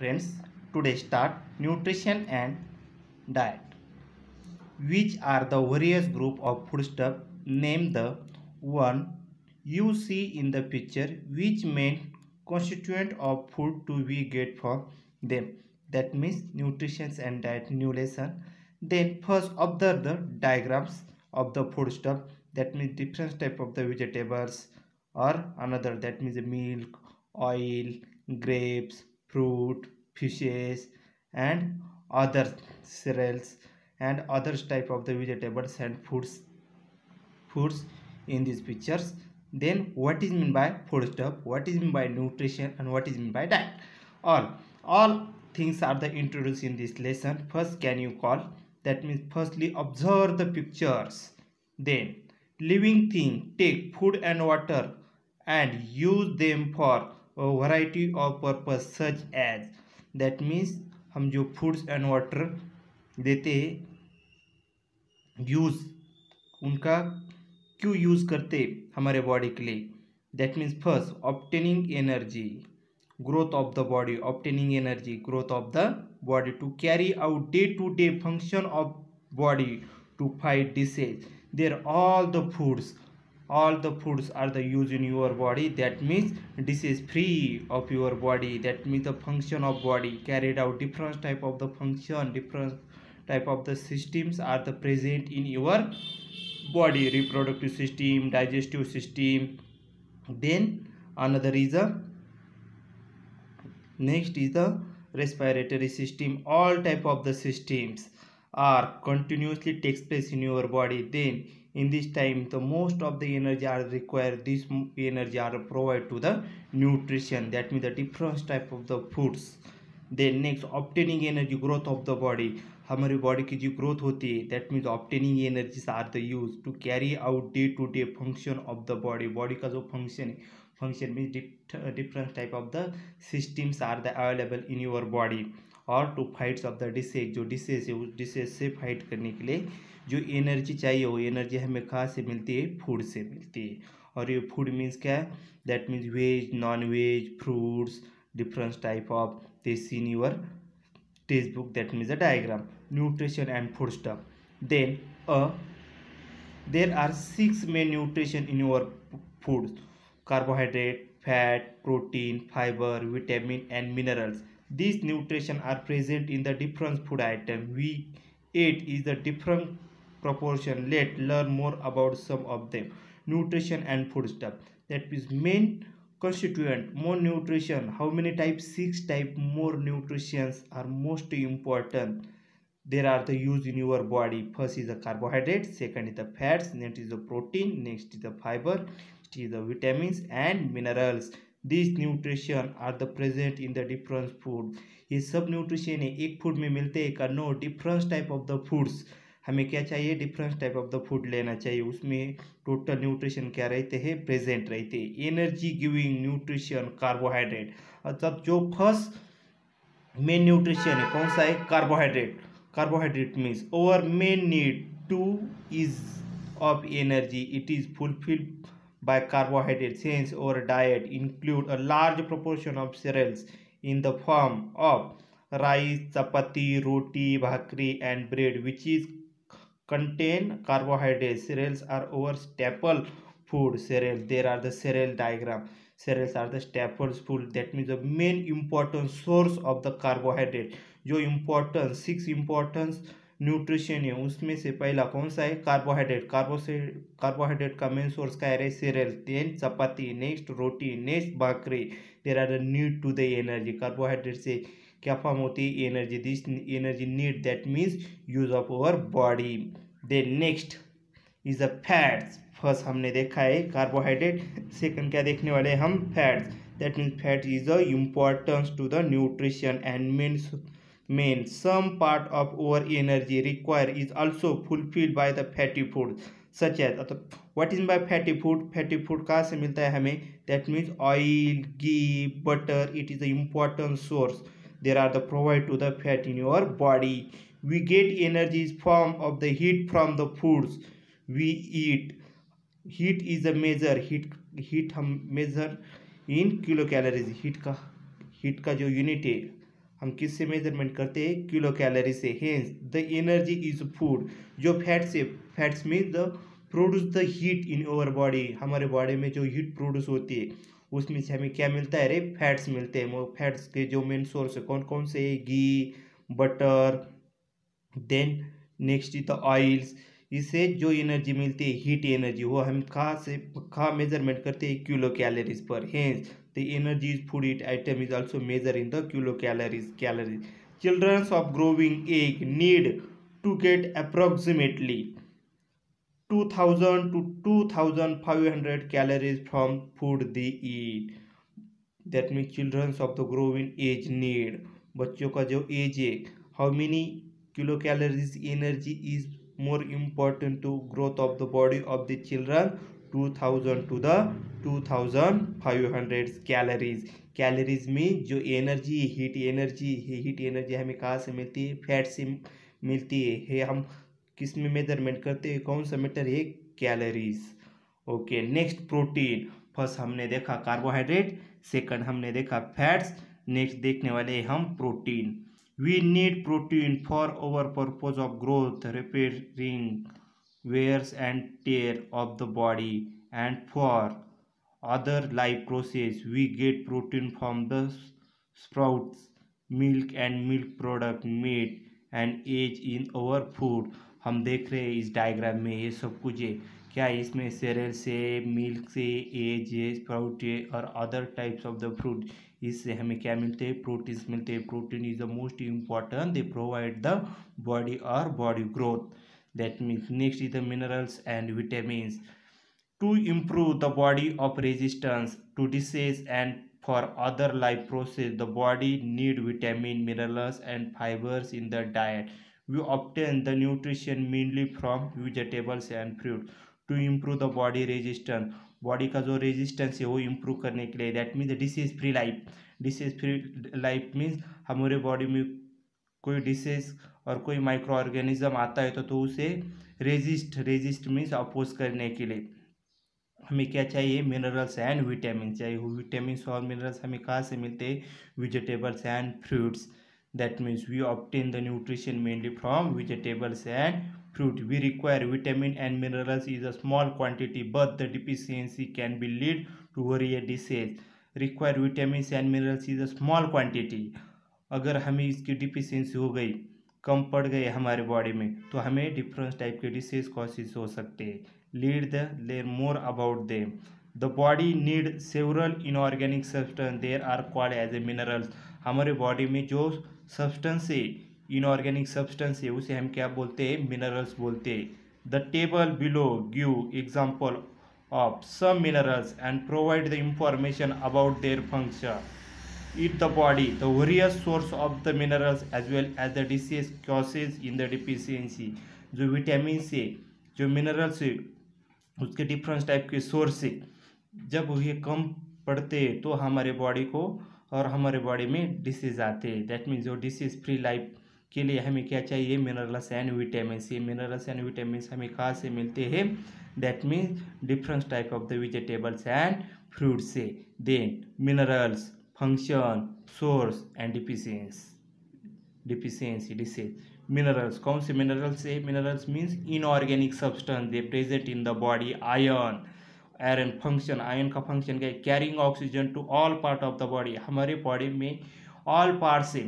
Friends, today start nutrition and diet. Which are the various group of foodstuff? Name the one you see in the picture. Which main constituent of food do we get from them? That means nutrition and diet new lesson. Then first observe the diagrams of the foodstuff. That means different type of the vegetables or another, that means milk, oil, grapes, fruit, fishes and other cereals and other type of the vegetables and foods in these pictures. Then what is mean by food stuff, what is mean by nutrition, and what is mean by diet? All things are the introduced in this lesson. First, can you call? That means firstly observe the pictures. Then living thing take food and water and use them for a variety of purpose such as, that means हम जो foods and water देते use उनका क्यों use करते हमारे body के लिए? That means first obtaining energy, growth of the body, obtaining energy, growth of the body, to carry out day to day function of body, to fight disease. There all the foods are the use in your body, that means disease free of your body. That means the function of body carried out, different type of the function, different type of the systems are the present in your body, reproductive system, digestive system. Then another is a next is the respiratory system. All type of the systems are continuously takes place in your body. Then in this time the most of the energy are required, this energy are provided to the nutrition, that means the different type of the foods. Then next obtaining energy, growth of the body, हमारी body की जो growth होती है, that means obtaining energies are the use to carry out day to day function of the body. Body का जो function है, function means different type of the systems are the available in your body, और two fights of the disease, जो disease है उस disease से fight करने के लिए जो एनर्जी चाहिए वो एनर्जी हमें कहाँ से मिलती है? फूड से मिलती है. और ये फूड मीन्स क्या है? That means veg, non veg, fruits, different type of this in your textbook, that means a diagram. Nutrition and food stuff. Then there are 6 main nutrition in your foods: carbohydrate, fat, protein, fiber, vitamin and minerals. These nutrition are present in the different food item we ate is the different proportion. Let's learn more about some of them. Nutrition and food stuff. That is main constituent. More nutrition, how many types? 6 type. More nutritions are most important. There are the use in your body. First is the carbohydrate, second is the fats, next is the protein, next is the fiber, next is the vitamins and minerals. These nutrition are the present in the different food. ये सब nutrition है एक food में मिलते हैं का? No, different type of the foods. हमें क्या चाहिए? Different type of the food लेना चाहिए, उसमें टोटल न्यूट्रिशन क्या रहते हैं? प्रेजेंट रहते हैं. Energy giving nutrition carbohydrate. मतलब जो फर्स्ट मेन न्यूट्रिशन है कौन सा है? Carbohydrate. Carbohydrate means our main need to is of energy, it is fulfilled by carbohydrates. Hence our diet include a large proportion of cereals in the form of rice, chapati, roti, bhakri and bread, which is contain carbohydrates. Cereals are our staple food. Cereals, there are the cereal diagram. Cereals are the staples food, that means the main important source of the carbohydrate. जो important 6 importance nutrition है उसमें से पहला कौन सा है? Carbohydrate. Carbohydrate का main source क्या है? Cereal. Then chapati, next roti, next bhakri. There are the need to the energy. Carbohydrate से क्या फॉर्म होती है? Energy. This energy need, that means use of our body. Then next is the fats. First हमने देखा है carbohydrate, second क्या देखने वाले हैं हम? Fats. That means fat is the importance to the nutrition and main some part of our energy required is also fulfilled by the fatty food such as, what is by fatty food? Fatty food कहाँ से मिलता है हमें? that means oil, ghee, butter. It is the important source. There are the provide to the fat in your body. We get energy form of the heat from the foods we eat. Heat is a measure. heat हम measure in kilocalories. heat का जो unit है हम किससे measurement करते हैं? Kilo calorie से। Hence the energy is food. जो fats mean the produce the heat in our body, हमारे बॉडी में जो हीट प्रोड्यूस होती है उसमें से हमें क्या मिलता है? अरे फैट्स मिलते हैं। वो फैट्स के जो मेन सोर्स है कौन कौन से? घी, butter, then next is the oils. इससे जो एनर्जी मिलती है हीट एनर्जी, वो हम कहाँ मेजरमेंट करते हैं? किलो कैलोरीज पर। Hence the energy is food it item is also measure in the kilo calories. Childrens of growing age need to get approximately 2000 to 2500 calories from food they eat. That means children of the growing age need, बच्चों का जो as है, how many kilocalories energy is more important to growth of the body of the children? 2000 to the 2500 calories. Calories में जो energy, heat energy हमें कहाँ से मिलती है? फैट से मिलती है। हम किस में मेजरमेंट करते हैं? कौन सा मीटर है? Calories. Okay, next protein. First हमने देखा कार्बोहाइड्रेट, सेकंड हमने देखा फैट्स, नेक्स्ट देखने वाले हम protein. We need protein for our purpose of growth, repairing wears and tear of the body, and for other life process we get protein from the sprouts, milk and milk product, meat and egg in our food। हम देख रहे हैं इस diagram में ये सब कुछ है क्या? इसमें सेरेल से, मिल्क से, एज है, स्प्राउट है और other types of the fruit, इससे हमें क्या मिलते हैं? प्रोटीन्स मिलते हैं। Protein is the most important, they provide the body और body growth. That means next is the minerals and vitamins. To improve the body of resistance to disease and for other life process, the body need vitamin, minerals and fibers in the diet. We obtain the nutrition mainly from vegetables and fruit. To improve the body resistance, body का जो resistance है वो improve करने के लिए, that means disease free life. Disease free life means हमारे body में कोई डिसीज और कोई माइक्रो ऑर्गेनिज्म आता है तो उसे रेजिस्ट मीन्स अपोज करने के लिए हमें क्या चाहिए? मिनरल्स एंड विटामिन चाहिए। विटामिन और मिनरल्स हमें कहाँ से मिलते हैं? Vegetables and fruits. That means we obtain the nutrition mainly from vegetables and fruit. We require vitamin and minerals is a small quantity, but the deficiency can be lead to various disease. Require vitamins and minerals is a small quantity. अगर हमें इसकी deficiency हो गई, कम पड़ गए हमारे body में, तो हमें डिफरेंट टाइप के डिसीज कॉजेज हो सकते हैं। Lead the learn more about them. The body need several inorganic substance, there are called as a minerals. हमारे बॉडी में जो सब्सटेंस है, इनऑर्गेनिक सब्सटेंस है, उसे हम क्या बोलते हैं? मिनरल्स बोलते हैं। The table below give example of some minerals and provide the information about their function. Eat the body, the various source of the minerals as well as the disease causes in the deficiency। जो vitamin से, जो minerals है, उसके different type के source है, जब ये कम पड़ते हैं तो हमारे बॉडी को और हमारे बॉडी में डिसीज आते हैं। दैट मीन्स जो डिसीज फ्री लाइफ के लिए हमें क्या चाहिए? Minerals and vitamin. ये मिनरल्स एंड विटामिन हमें कहाँ से मिलते हैं? That means different type of the vegetables and fruit से। Then minerals, function, source and deficiency disease. Minerals, कौन से मिनरल्स है? Minerals means inorganic substance, they present in the body. Iron function, iron का फंक्शन क्या है? Carrying oxygen to all part of the body. हमारे body में all part से,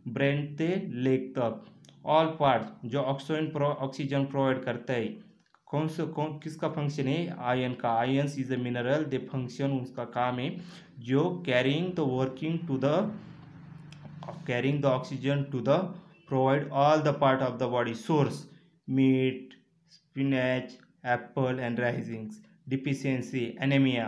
brain से लेग तक, ऑल पार्ट जो ऑक्सीजन प्रोवाइड करता है, किसका फंक्शन है? आयरन का। Iron is a mineral, they function, उसका काम है जो carrying the oxygen to the provide all the part of the body. Source meat, spinach, apple and raisins. Deficiency, anaemia.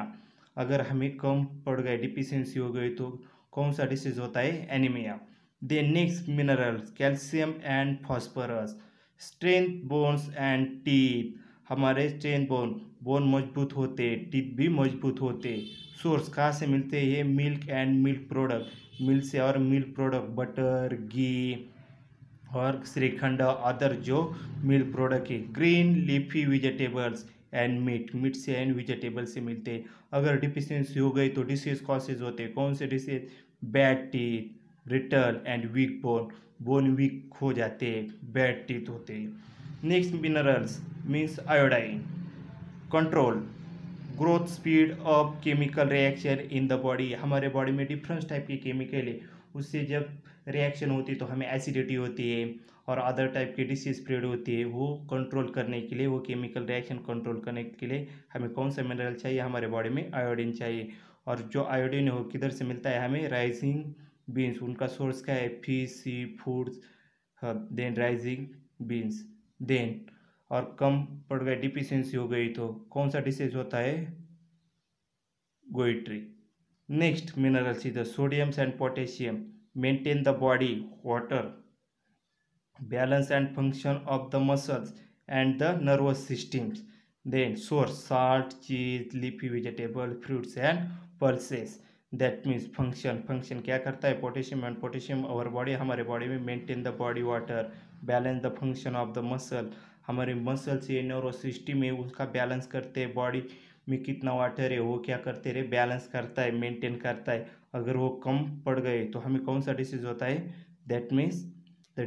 अगर हमें कम पड़ गए, डिफिशियंसी हो गई, तो कौन सा डिसीज होता है? Anaemia. Then next minerals, calcium and phosphorus. Strength bones and teeth. हमारे स्ट्रेंथ बोन मजबूत होते, टीथ भी मजबूत होते। सोर्स कहाँ से मिलते हैं? ये milk and milk product, milk से और मिल्क प्रोडक्ट, बटर, घी और श्रीखंड, अदर जो मिल्क प्रोडक्ट है। Green leafy vegetables and meat से एंड वेजिटेबल से मिलते हैं। अगर डिफिशियंसी हो गई तो डिसीज कॉजेज होते हैं। कौन से disease? Bad teeth, brittle and weak bone, bone weak हो जाते हैं, बैड टीथ होते हैं। Next minerals means iodine, control growth speed of chemical reaction in the body. हमारे बॉडी में डिफरेंट टाइप के केमिकल है, उससे जब रिएक्शन होती है तो हमें एसिडिटी होती है और अदर टाइप की डिसीज स्प्रेड होती है। वो कंट्रोल करने के लिए, वो केमिकल रिएक्शन कंट्रोल करने के लिए हमें कौन सा मिनरल चाहिए? हमारे बॉडी में आयोडीन चाहिए। और जो आयोडीन है वो किधर से मिलता है हमें? राइजिंग बीन्स, उनका सोर्स क्या है? Fish, sea foods, then rising beans. Then और कम पड़ गए, डिफिशियंसी हो गई तो कौन सा डिसीज होता है? Goitre. Next minerals is the sodium and potassium, maintain the body water balance and function of the muscles and the nervous systems. Then source salt, cheese, leafy vegetable, fruits and pulses. That means function, function क्या करता है? Potassium, and potassium our body, हमारे body में maintain the body water, balance the function of the muscle, हमारे muscles ये nervous system है उसका balance करते हैं। बॉडी में कितना वाटर है वो क्या करते रहे? बैलेंस करता है, मेंटेन करता है। अगर वो कम पड़ गए तो हमें कौन सा डिसीज होता है? That means the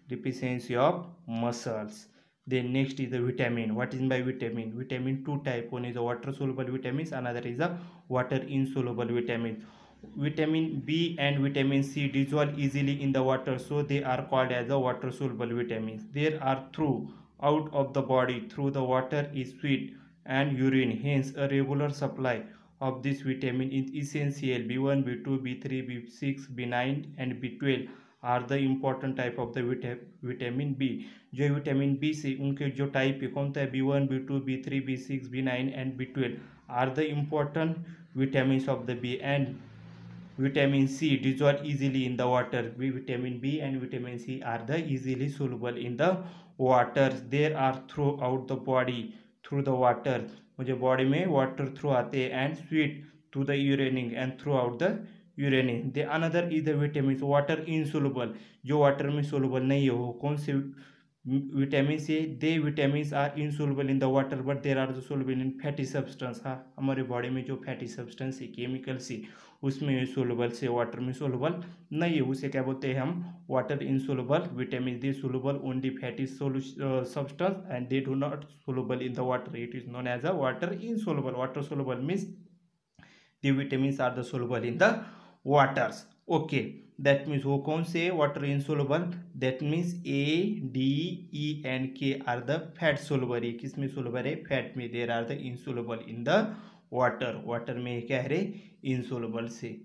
deficiency of muscles. Then next is the vitamin. What is by vitamin? Vitamin two type. One is a water soluble vitamins, another is a water insoluble vitamin. Vitamin B and vitamin C dissolve easily in the water, so they are called as the water soluble vitamins. They are through out of the body through the water is sweat and urine, hence a regular supply of this vitamin is essential. B1, B2, B3, B6, B9 and B12 are the important type of the vitamin B. जो vitamin B से उनके जो type है कौन सा है? B1, B2, B3, B6, B9 and B12 are the important vitamins of the B, and vitamin C dissolve easily in the water. Vitamin B and vitamin C are the easily soluble in the water. They are throughout the body through the water. मुझे body में water through आते हैं and sweat to the urine and through out the urine. They another is the vitamin water insoluble, जो water में soluble नहीं है। वो कौन से विटामिन से? They vitamin are insoluble in the water but there are soluble in fatty substance. हाँ, हमारे बॉडी में जो फैटी सब्सटेंस है, केमिकल से, उसमें सोलुबल से, वाटर में सोलुबल नहीं है। उसे क्या बोलते हैं हम? Water insoluble vitamin. They soluble only fatty substance and they do not soluble in the water. It is known as a water insoluble. Water soluble means the vitamins are the soluble in the waters. Okay, that means वो कौन से water insoluble? That means A, D, E and K are the fat soluble. ये किस में soluble है? Fat में। There are the insoluble in the water. water में क्या है? insoluble से